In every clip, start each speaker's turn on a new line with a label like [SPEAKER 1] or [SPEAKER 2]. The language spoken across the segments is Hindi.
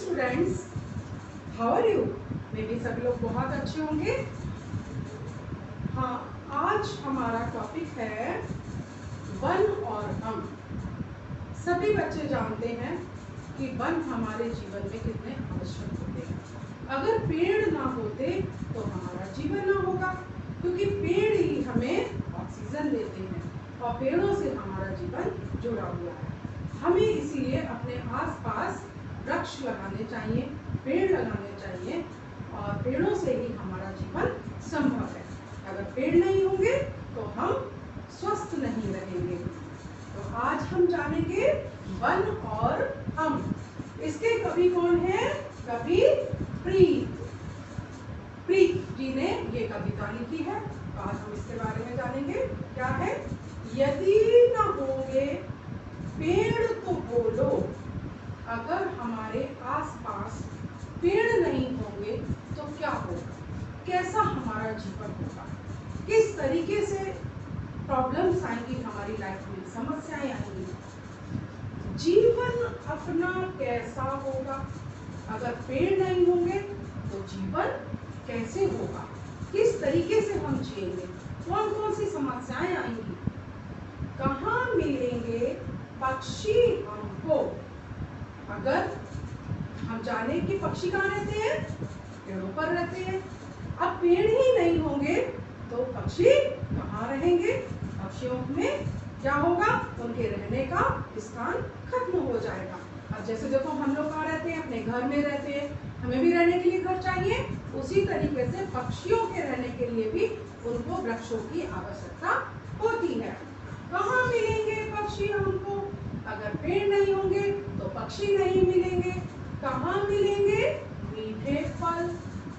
[SPEAKER 1] Students, how are you? May be सभी लोग बहुत अच्छे होंगे। हाँ, आज हमारा टॉपिक है वन और हम। सभी बच्चे जानते हैं कि वन हमारे जीवन में कितने आवश्यक होते हैं। अगर पेड़ ना होते तो हमारा जीवन ना होगा, क्योंकि पेड़ ही हमें ऑक्सीजन देते हैं और पेड़ों से हमारा जीवन जुड़ा हुआ है। हमें इसीलिए अपने आसपास वृक्ष लगाने चाहिए, पेड़ लगाने चाहिए, और पेड़ों से ही हमारा जीवन संभव है। अगर पेड़ नहीं होंगे तो हम स्वस्थ नहीं रहेंगे। तो आज हम जानेंगे वन और हम। इसके कवि कौन है? कवि प्रीत। प्रीत जी ने ये कविता लिखी है। तो आज हम इसके बारे में जानेंगे। क्या है? यदि न होंगे पेड़ तो बोलो, अगर हमारे आसपास पेड़ नहीं होंगे तो क्या होगा? कैसा हमारा जीवन होगा? किस तरीके से प्रॉब्लम्स आएंगी हमारी लाइफ में, समस्याएं आएंगी? जीवन अपना कैसा होगा? अगर पेड़ नहीं होंगे तो जीवन कैसे होगा? किस तरीके से हम जिएंगे? कौन कौन सी समस्याएं आएंगी? कहाँ मिलेंगे पक्षी हमको? अगर हम जाने कि पक्षी कहाँ रहते हैं? पेड़ों पर रहते हैं। अब पेड़ ही नहीं होंगे तो पक्षी कहाँ रहेंगे? पक्षियों में क्या होगा? उनके रहने का स्थान खत्म हो जाएगा। अब जैसे देखो, हम लोग कहाँ रहते हैं? अपने घर में रहते हैं, हमें भी रहने के लिए घर चाहिए। उसी तरीके से पक्षियों के रहने के लिए भी उनको वृक्षों की आवश्यकता होती है। कहाँ मिलेंगे पक्षी हमको? अगर पेड़ नहीं होंगे तो पक्षी नहीं मिलेंगे। कहाँ मिलेंगे? मीठे फल।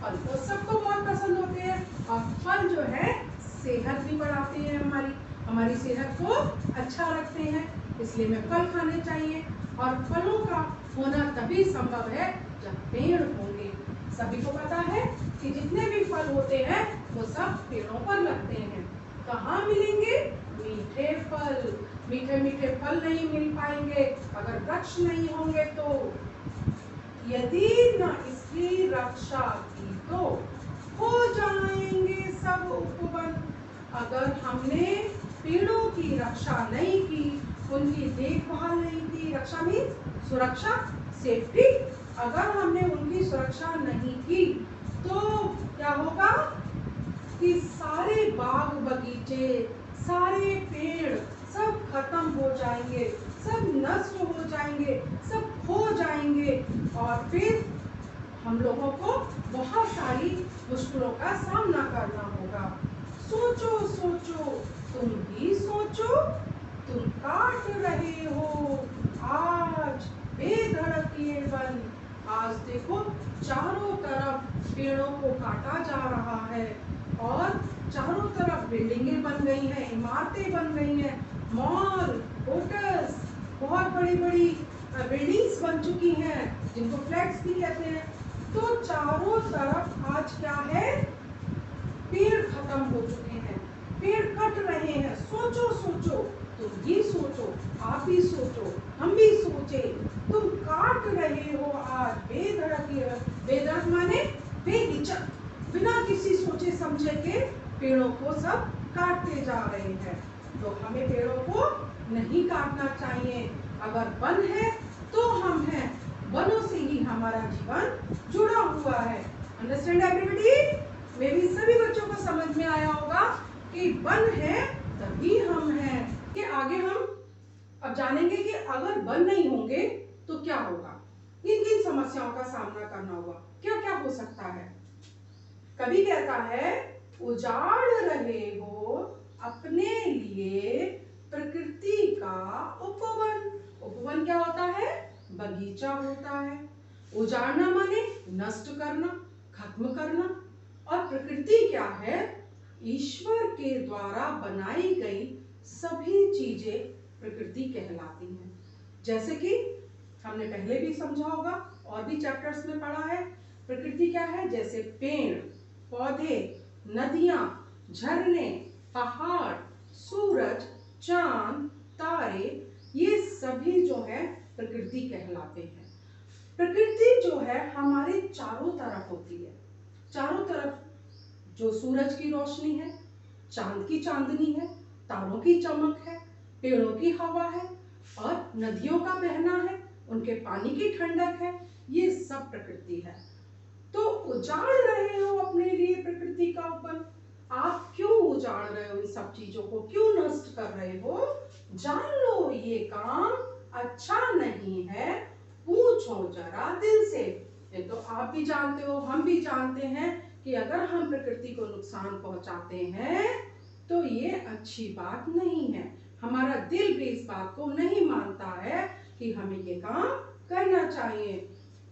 [SPEAKER 1] फल तो सबको बहुत पसंद होते हैं, और फल जो है सेहत भी बढ़ाते हैं, हमारी सेहत को अच्छा रखते हैं। इसलिए हमें फल खाने चाहिए, और फलों का होना तभी संभव है जब पेड़ होंगे। सभी को पता है कि जितने भी फल होते हैं वो सब पेड़ों पर लगते हैं। कहाँ मिलेंगे? मीठे फल। मीठे मीठे फल नहीं मिल पाएंगे अगर वृक्ष नहीं होंगे तो। यदि न इसकी रक्षा की तो हो जाएंगे सब उपवन। अगर हमने पेड़ों की रक्षा नहीं की, उनकी देखभाल नहीं की, रक्षा मीन्स सुरक्षा, सेफ्टी, अगर हमने उनकी सुरक्षा नहीं की तो क्या होगा कि सारे बाग बगीचे, सारे पेड़ सब खत्म हो जाएंगे, सब नष्ट हो जाएंगे, सब खो जाएंगे, और फिर हम लोगों को बहुत सारी मुश्किलों का सामना करना होगा। सोचो सोचो, तुम भी सोचो, तुम काट रहे हो आज बेधड़क ये वन। आज देखो चारों तरफ पेड़ों को काटा जा रहा है, और चारों तरफ बिल्डिंगें बन गई हैं, इमारतें बन गई हैं, मॉल, होटल्स, बहुत बड़ी बड़ी बिल्डिंग्स बन चुकी हैं, जिनको फ्लैट्स भी कहते हैं। तो चारों तरफ आज क्या है? पेड़ खत्म हो चुके हैं, पेड़ कट रहे हैं। सोचो सोचो, तुम भी सोचो, आप भी सोचो, हम भी सोचे। तुम काट रहे हो आज बेधड़क। बेधड़क माने बेहिचक, बिना किसी सोचे समझे के पेड़ों को सब काटते जा रहे हैं। तो हमें पेड़ों को नहीं काटना चाहिए। अगर वन है तो हम हैं, वनों से ही हमारा जीवन जुड़ा हुआ है। Understand everybody? मे भी सभी बच्चों को समझ में आया होगा कि वन है तभी हम हैं। कि आगे हम अब जानेंगे कि अगर वन नहीं होंगे तो क्या होगा, किन किन समस्याओं का सामना करना होगा, क्या क्या हो सकता है। कवि कहता है, उजाड़ रहे हो अपने लिए प्रकृति का उपवन। उपवन क्या होता है? बगीचा होता है। उजाड़ना माने नष्ट करना, खत्म करना, और प्रकृति क्या है? ईश्वर के द्वारा बनाई गई सभी चीजें प्रकृति कहलाती हैं। जैसे कि हमने पहले भी समझा होगा और भी चैप्टर्स में पढ़ा है, प्रकृति क्या है? जैसे पेड़, पौधे, नदियां, झरने, पहाड़, सूरज, चांद, तारे, ये सभी जो है प्रकृति कहलाते हैं। प्रकृति जो है हमारे चारों तरफ होती है। चारों तरफ जो सूरज की रोशनी है, चांद की चांदनी है, तारों की चमक है, पेड़ों की हवा है और नदियों का बहना है, उनके पानी की ठंडक है, ये सब प्रकृति है। तो उजाड़ रहे हो अपने लिए प्रकृति का वन, आप क्यों उजाड़ रहे हो? इन सब चीजों को क्यों नष्ट कर रहे हो? जान लो ये काम अच्छा नहीं है, पूछो जरा दिल से। ये तो आप भी जानते हो, हम भी जानते हैं कि अगर हम प्रकृति को नुकसान पहुंचाते हैं तो ये अच्छी बात नहीं है। हमारा दिल भी इस बात को नहीं मानता है कि हमें ये काम करना चाहिए।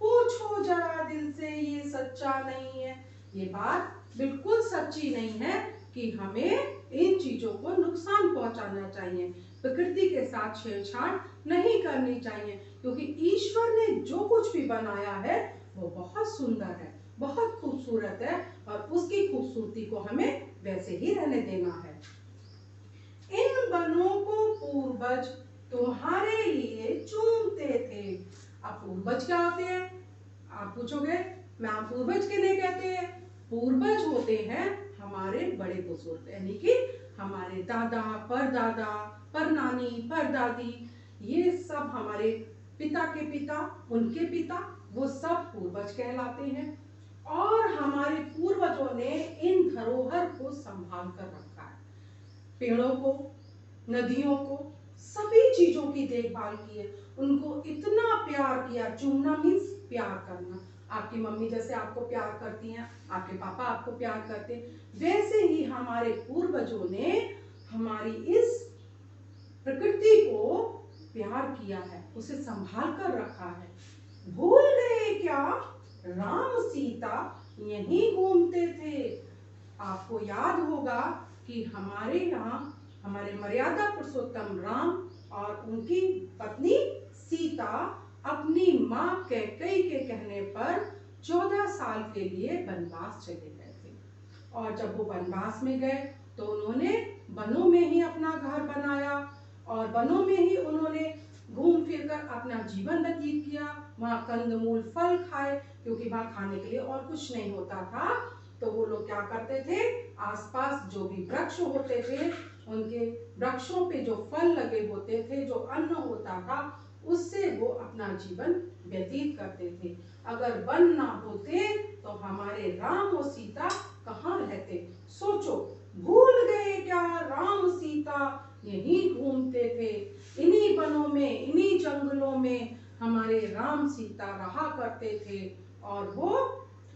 [SPEAKER 1] पूछो जरा दिल से, ये सच्चा नहीं है, ये बात बिल्कुल सच्ची नहीं है कि हमें इन चीजों को नुकसान पहुंचाना चाहिए, प्रकृति के साथ छेड़छाड़ नहीं करनी चाहिए, क्योंकि ईश्वर ने जो कुछ भी बनाया है वो बहुत सुंदर है, बहुत खूबसूरत है और उसकी खूबसूरती को हमें वैसे ही रहने देना है। इन वनों को पूर्वज तुम्हारे लिए चूमते थे। अब पूर्वज क्या होते हैं? आप पूछोगे मैम पूर्वज किन्हें कहते हैं? पूर्वज होते हैं हमारे बड़े बुजुर्ग, यानी कि हमारे दादा, परदादा, परनानी, परदादी, ये सब हमारे पिता के पिता, उनके पिता, वो सब पूर्वज कहलाते हैं। और हमारे पूर्वजों ने इन धरोहर को संभाल कर रखा है। पेड़ों को, नदियों को, सभी चीजों की देखभाल की है, उनको इतना प्यार किया। चूमना मीन्स प्यार करना। आपकी मम्मी जैसे आपको प्यार करती हैं, आपके पापा आपको प्यार करते हैं, वैसे ही हमारे पूर्वजों ने हमारी इस प्रकृति को प्यार किया है, उसे संभाल कर रखा है। भूल गए क्या राम सीता यहीं घूमते थे? आपको याद होगा कि हमारे यहाँ हमारे मर्यादा पुरुषोत्तम राम और उनकी पत्नी सीता अपनी माँ कैकेयी के कहने पर 14 साल के लिए वनवास चले गए थे। और जब वो वनवास में गए तो उन्होंने वनों में ही अपना घर बनाया और वनों में ही उन्होंने घूम फिर कर अपना जीवन व्यतीत किया। वहाँ कंदमूल फल खाए, क्योंकि वहाँ खाने के लिए और कुछ नहीं होता था। तो वो लोग क्या करते थे, आसपास जो भी वृक्ष होते थे, उनके वृक्षों पे जो फल लगे होते थे, जो अन्न होता था, उससे वो अपना जीवन व्यतीत करते थे। अगर वन ना होते तो हमारे राम और सीता कहाँ रहते? सोचो, भूल गए क्या राम सीता यहीं घूमते थे? इन्हीं वनों में, इन्हीं जंगलों में हमारे राम सीता रहा करते थे और वो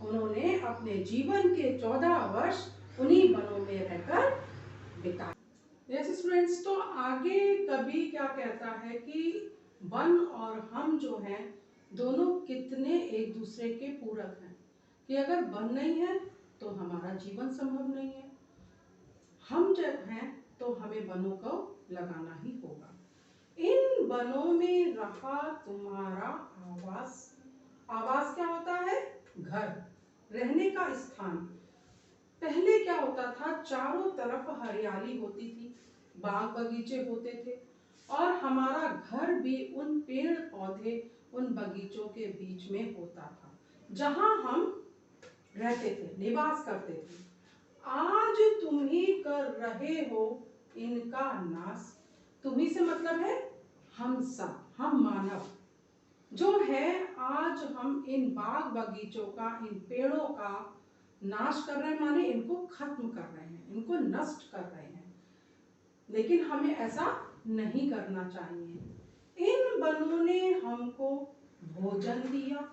[SPEAKER 1] उन्होंने अपने जीवन के 14 वर्ष उन्हीं वनों में रहकर बिताए। यस स्टूडेंट्स, तो आगे कवि क्या कहता है कि वन और हम जो हैं दोनों कितने एक दूसरे के पूरक हैं, कि अगर वन नहीं है तो हमारा जीवन संभव नहीं है, हम जब हैं तो हमें वनों को लगाना ही होगा। इन वनों में रहा तुम्हारा आवास। आवास क्या होता है? घर, रहने का स्थान। पहले क्या होता था, चारों तरफ हरियाली होती थी, बाग बगीचे होते थे और हमारा घर भी उन पेड़ पौधे, उन बगीचों के बीच में होता था, जहां हम रहते थे, निवास करते थे। आज तुम ही कर रहे हो इनका नाश। तुम ही से मतलब है हम सब, हम मानव जो है, आज हम इन बाग बगीचों का, इन पेड़ों का नाश कर रहे हैं, माने इनको खत्म कर रहे हैं, इनको नष्ट कर रहे हैं। लेकिन हमें ऐसा नहीं करना चाहिए। इन वनों ने हमको भोजन दिया।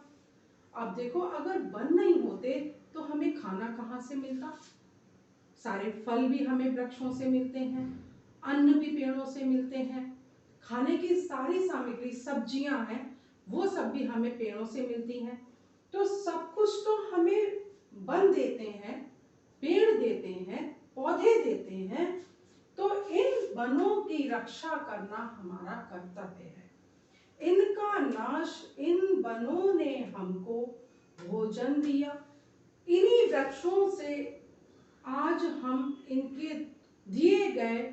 [SPEAKER 1] अब देखो, अगर वन नहीं होते तो हमें खाना कहाँ से मिलता? सारे फल भी हमें वृक्षों से मिलते हैं, अन्न भी पेड़ों से मिलते हैं, खाने की सारी सामग्री, सब्जियां हैं, वो सब भी हमें पेड़ों से मिलती हैं। तो सब कुछ तो हमें वन देते हैं, पेड़ देते हैं, पौधे देते हैं। तो इन वनों की रक्षा करना हमारा कर्तव्य है। इनका नाश, इन वनों ने हमको भोजन दिया। इन्हीं वृक्षों से आज हम इनके दिए गए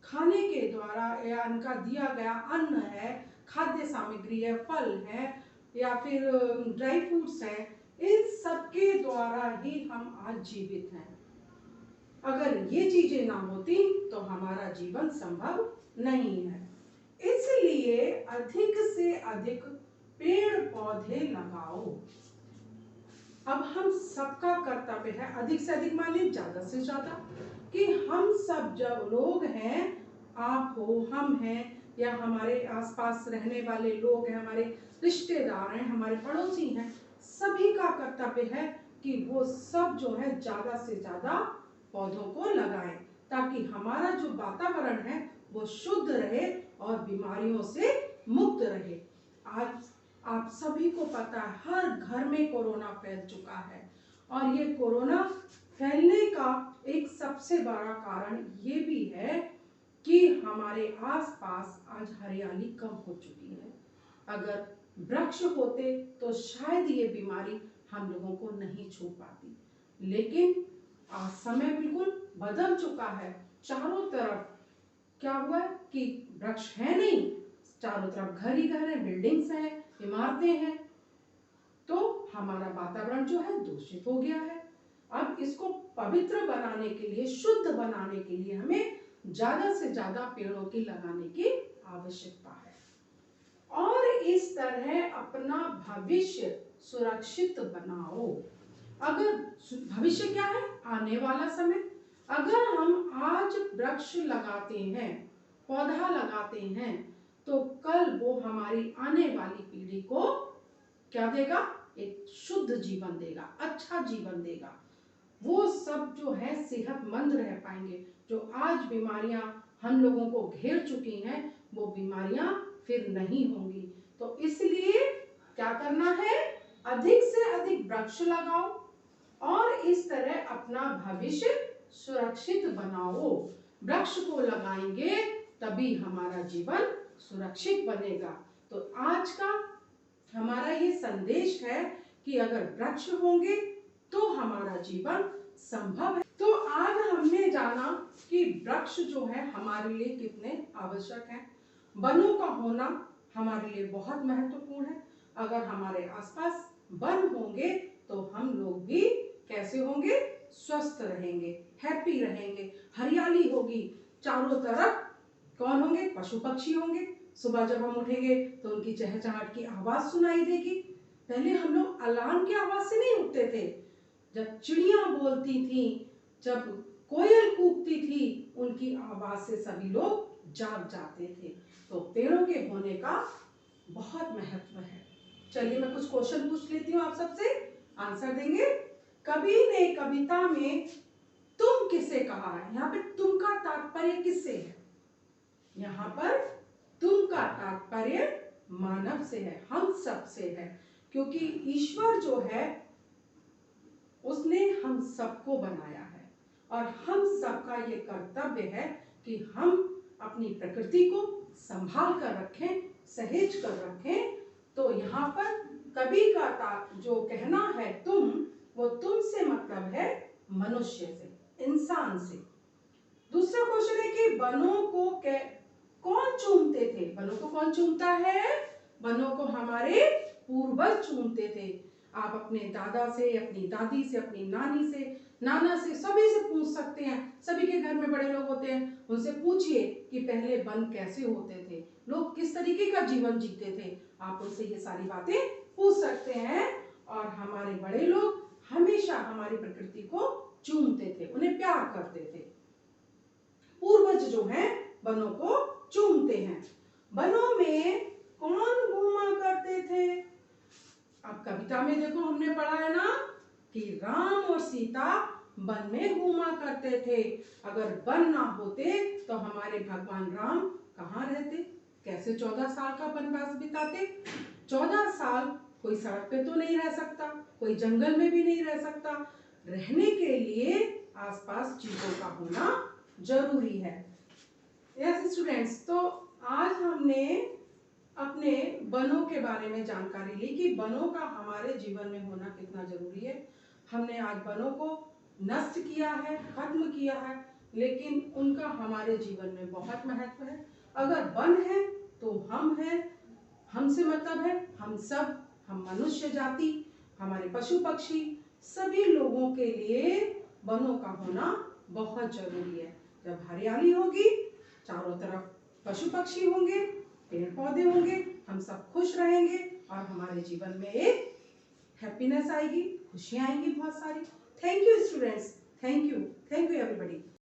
[SPEAKER 1] खाने के द्वारा या इनका दिया गया अन्न है, खाद्य सामग्री है, फल है, या फिर ड्राई फ्रूट्स हैं, इन सबके द्वारा ही हम आज जीवित हैं। अगर ये चीजें ना होती तो हमारा जीवन संभव नहीं है। इसलिए अधिक से अधिक पेड़ पौधे लगाओ। अब हम सबका कर्तव्य है, अधिक से अधिक माने ज्यादा से ज्यादा, कि हम सब जब लोग हैं, आप हो, हम हैं, या हमारे आसपास रहने वाले लोग हैं, हमारे रिश्तेदार हैं, हमारे पड़ोसी हैं, सभी का कर्तव्य है कि वो सब जो है ज्यादा से ज्यादा पौधों को लगाएं, ताकि हमारा जो वातावरण है वो शुद्ध रहे और बीमारियों से मुक्त रहे। आज आप सभी को पता है हर घर में कोरोना फैल चुका है, और ये कोरोना फैलने का एक सबसे बड़ा कारण ये भी है कि हमारे आसपास आज हरियाली कम हो चुकी है। अगर वृक्ष होते तो शायद ये बीमारी हम लोगों को नहीं छू पाती, लेकिन आज समय बिल्कुल बदल चुका है। चारों तरफ क्या हुआ है कि वृक्ष है नहीं, चारों तरफ घर ही घर है, बिल्डिंग्स हैं, इमारतें हैं, तो हमारा वातावरण जो है दूषित हो गया है। अब इसको पवित्र बनाने के लिए, शुद्ध बनाने के लिए हमें ज्यादा से ज्यादा पेड़ों की लगाने की आवश्यकता है, और इस तरह अपना भविष्य सुरक्षित बनाओ। अगर भविष्य क्या है? आने वाला समय। अगर हम आज वृक्ष लगाते हैं, पौधा लगाते हैं, तो कल वो हमारी आने वाली पीढ़ी को क्या देगा? एक शुद्ध जीवन देगा, अच्छा जीवन देगा। वो सब जो है सेहतमंद रह पाएंगे। जो आज बीमारियां हम लोगों को घेर चुकी हैं, वो बीमारियां फिर नहीं होंगी। तो इसलिए क्या करना है? अधिक से अधिक वृक्ष लगाओ और इस तरह अपना भविष्य सुरक्षित बनाओ। वृक्ष को लगाएंगे तभी हमारा जीवन सुरक्षित बनेगा। तो आज का हमारा ये संदेश है कि अगर वृक्ष होंगे तो हमारा जीवन संभव है। तो आज हमने जाना कि वृक्ष जो है हमारे लिए कितने आवश्यक हैं। वनों का होना हमारे लिए बहुत महत्वपूर्ण है। अगर हमारे आसपास वन होंगे तो हम लोग भी कैसे होंगे? स्वस्थ रहेंगे, हैप्पी रहेंगे, हरियाली होगी चारों तरफ। कौन होंगे? पशु पक्षी होंगे। सुबह जब हम उठेंगे तो उनकी चहचहाट की आवाज सुनाई देगी। पहले हम लोग अलार्म की आवाज से नहीं उठते थे, जब चिड़िया बोलती थी, जब कोयल कूकती थी, उनकी आवाज से सभी लोग जाग जाते थे। तो पेड़ों के होने का बहुत महत्व है। चलिए मैं कुछ क्वेश्चन पूछ लेती हूँ, आप सबसे आंसर देंगे। कवि ने कविता में तुम किसे कहा है? यहाँ पे तुम का तात्पर्य किससे है? यहाँ पर तुम का तात्पर्य मानव से है, हम सब से है, क्योंकि ईश्वर जो है उसने हम सबको बनाया है, और हम सबका ये कर्तव्य है कि हम अपनी प्रकृति को संभाल कर रखें, सहेज कर रखें। तो यहाँ पर कवि का जो कहना है तुम, वो तुम से मतलब है मनुष्य से, इंसान से। दूसरा क्वेश्चन है कि वनों को कौन चूमते थे? वनों को कौन चूमता है? वनों को हमारे पूर्वज चूमते थे। आप अपने दादा से, अपनी दादी से, अपनी नानी से, नाना से, सभी से पूछ सकते हैं। सभी के घर में बड़े लोग होते हैं, उनसे पूछिए कि पहले वन कैसे होते थे, लोग किस तरीके का जीवन जीते थे। आप उनसे ये सारी बातें पूछ सकते हैं। और हमारे बड़े लोग हमेशा हमारी प्रकृति को चूमते थे, उन्हें प्यार करते थे। पूर्वज जो हैं वनों को चूमते हैं। वनों में कौन घूमा करते थे? अब कविता में देखो हमने पढ़ा है ना कि राम और सीता वन में घूमा करते थे। अगर वन ना होते तो हमारे भगवान राम कहाँ रहते? कैसे 14 साल का वनवास बिताते? 14 साल कोई सड़क पे तो नहीं रह सकता, कोई जंगल में भी नहीं रह सकता। रहने के लिए आसपास चीजों का होना जरूरी है। यस स्टूडेंट्स, तो आज हमने अपने वनों के बारे में जानकारी ली कि वनों का हमारे जीवन में होना कितना जरूरी है। हमने आज वनों को नष्ट किया है, खत्म किया है, लेकिन उनका हमारे जीवन में बहुत महत्व है। अगर वन है तो हम हैं, हमसे मतलब है हम सब, हम मनुष्य जाति, हमारे पशु पक्षी, सभी लोगों के लिए वनों का होना बहुत जरूरी है। जब हरियाली होगी, चारों तरफ पशु पक्षी होंगे, पेड़ पौधे होंगे, हम सब खुश रहेंगे और हमारे जीवन में एक हैप्पीनेस आएगी, खुशियां आएंगी बहुत सारी। Thank you students, thank you everybody.